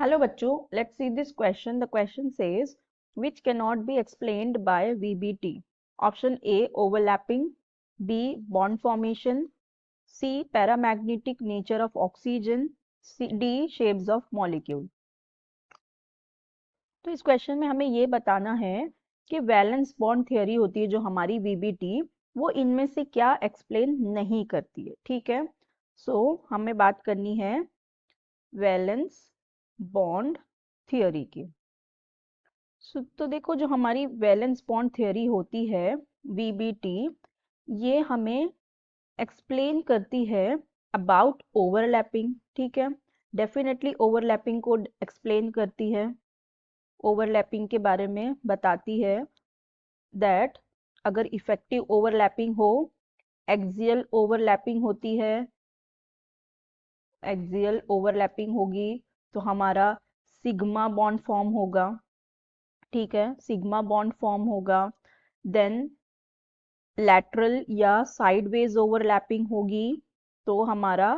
Hello बच्चों, let's see this question. The question says, which cannot be explained by VBT? Option A, overlapping, B, bond formation, C, paramagnetic nature of oxygen, D, shapes of molecule. तो इस question में हमें ये बताना है कि valence bond theory होती है जो हमारी VBT, वो इनमें से क्या एक्सप्लेन नहीं करती है। ठीक है, हमें बात करनी है वैलेंस बॉन्ड थियरी की। तो देखो, जो हमारी वैलेंस बॉन्ड थ्योरी होती है VBT, ये हमें एक्सप्लेन करती है अबाउट ओवरलैपिंग। ठीक है, डेफिनेटली ओवरलैपिंग को एक्सप्लेन करती है, ओवरलैपिंग के बारे में बताती है दैट अगर इफेक्टिव ओवरलैपिंग हो, एक्सियल ओवरलैपिंग होती है, एक्सियल ओवरलैपिंग होगी तो हमारा सिग्मा बॉन्ड फॉर्म होगा। ठीक है, सिग्मा बॉन्ड फॉर्म होगा। देन लैटरल या साइडवेज ओवरलैपिंग होगी तो हमारा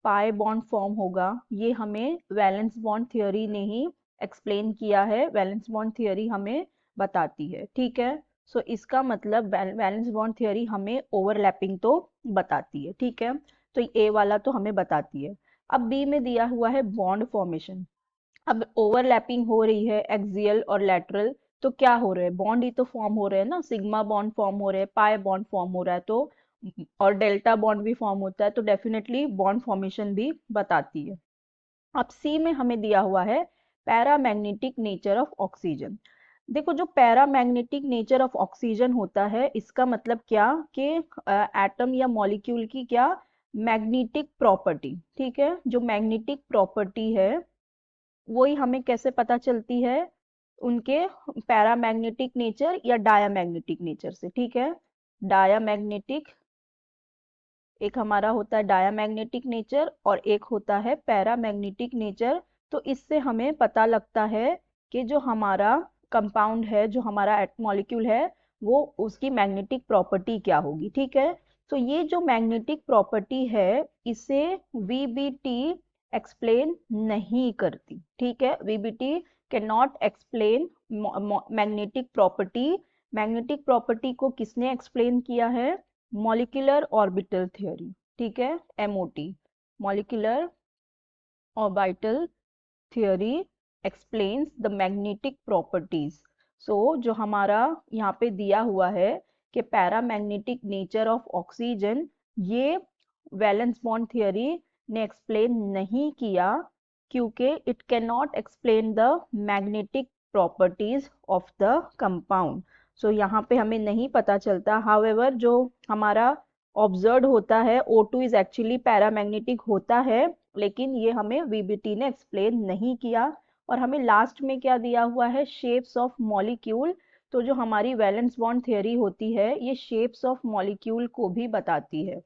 पाई बॉन्ड फॉर्म होगा। ये हमें वैलेंस बॉन्ड थ्योरी ने ही एक्सप्लेन किया है, वैलेंस बॉन्ड थ्योरी हमें बताती है। ठीक है, इसका मतलब वैलेंस बॉन्ड थ्योरी हमें ओवरलैपिंग तो बताती है। ठीक है, तो ए वाला तो हमें बताती है। अब बी में दिया हुआ है बॉन्ड फॉर्मेशन। अब ओवरलैपिंग हो रही है एक्सियल और लैटरल, तो क्या हो रहा है, बॉन्ड ही तो फॉर्म हो रहे हैं ना, सिग्मा बॉन्ड फॉर्म हो रहे हैं, पाई बॉन्ड फॉर्म हो रहा है, तो और डेल्टा बॉन्ड भी फॉर्म होता है, तो डेफिनेटली बॉन्ड फॉर्मेशन भी बताती है। अब सी में हमें दिया हुआ है पैरामैग्नेटिक नेचर ऑफ ऑक्सीजन। देखो, जो पैरामैग्नेटिक नेचर ऑफ ऑक्सीजन होता है, इसका मतलब क्या कि एटम या मॉलिक्यूल की क्या मैग्नेटिक प्रॉपर्टी। ठीक है, जो मैग्नेटिक प्रॉपर्टी है वही हमें कैसे पता चलती है, उनके पैरामैग्नेटिक नेचर या डायामैग्नेटिक नेचर से। ठीक है, डायामैग्नेटिक, एक हमारा होता है डायामैग्नेटिक नेचर और एक होता है पैरामैग्नेटिक नेचर। तो इससे हमें पता लगता है कि जो हमारा कंपाउंड है, जो हमारा मॉलिक्यूल है, वो उसकी मैग्नेटिक प्रॉपर्टी क्या होगी। ठीक है, तो ये जो मैग्नेटिक प्रॉपर्टी है इसे VBT एक्सप्लेन नहीं करती। ठीक है, VBT can not explain magnetic property. Magnetic property को किसने एक्सप्लेन किया है, मॉलिक्यूलर ऑर्बिटल थ्योरी। ठीक है, MOT, molecular orbital theory explains the magnetic properties. जो हमारा यहाँ पे दिया हुआ है कि पैरामैग्नेटिक नेचर ऑफ ऑक्सीजन, ये वैलेंस बॉन्ड थ्योरी ने एक्सप्लेन नहीं किया क्योंकि it can not explain the magnetic properties of the compound. यहाँ पे हमें नहीं पता चलता। हाउएवर जो हमारा ऑब्जर्व होता है O2 इज एक्चुअली पैरामैग्नेटिक होता है, लेकिन ये हमें VBT ने एक्सप्लेन नहीं किया। और हमें लास्ट में क्या दिया हुआ है, शेप्स ऑफ मॉलिक्यूल। तो जो हमारी वैलेंस बॉन्ड थ्योरी होती है ये शेप्स ऑफ मॉलिक्यूल को भी बताती है।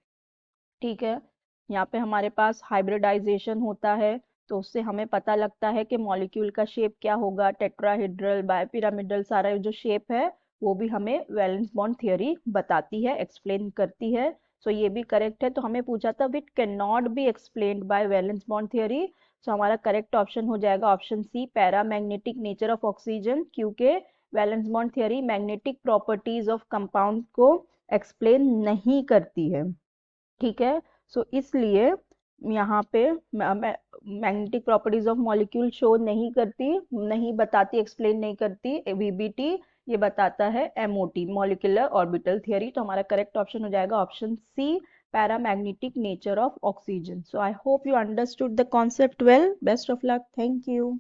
ठीक है, यहाँ पे हमारे पास हाइब्रिडाइजेशन होता है तो उससे हमें पता लगता है कि मॉलिक्यूल का शेप क्या होगा, टेट्राहेड्रल, बायपिरामिडल, सारा जो शेप है वो भी हमें वैलेंस बॉन्ड थ्योरी बताती है, एक्सप्लेन करती है। ये भी करेक्ट है। तो हमें पूछा था which can not be explained by valence bond theory, हमारा करेक्ट ऑप्शन हो जाएगा option C, paramagnetic nature of oxygen, क्योंकि valence bond theory magnetic properties of compound को एक्सप्लेन नहीं करती है। ठीक है, इसलिए यहाँ पे magnetic properties of molecule show नहीं करती, नहीं बताती, एक्सप्लेन नहीं करती VBT, ये बताता है MOT, मॉलिक्यूलर ऑर्बिटल थ्योरी। तो हमारा करेक्ट ऑप्शन हो जाएगा option C, paramagnetic nature of oxygen. I hope you understood the concept well. Best of luck, thank you.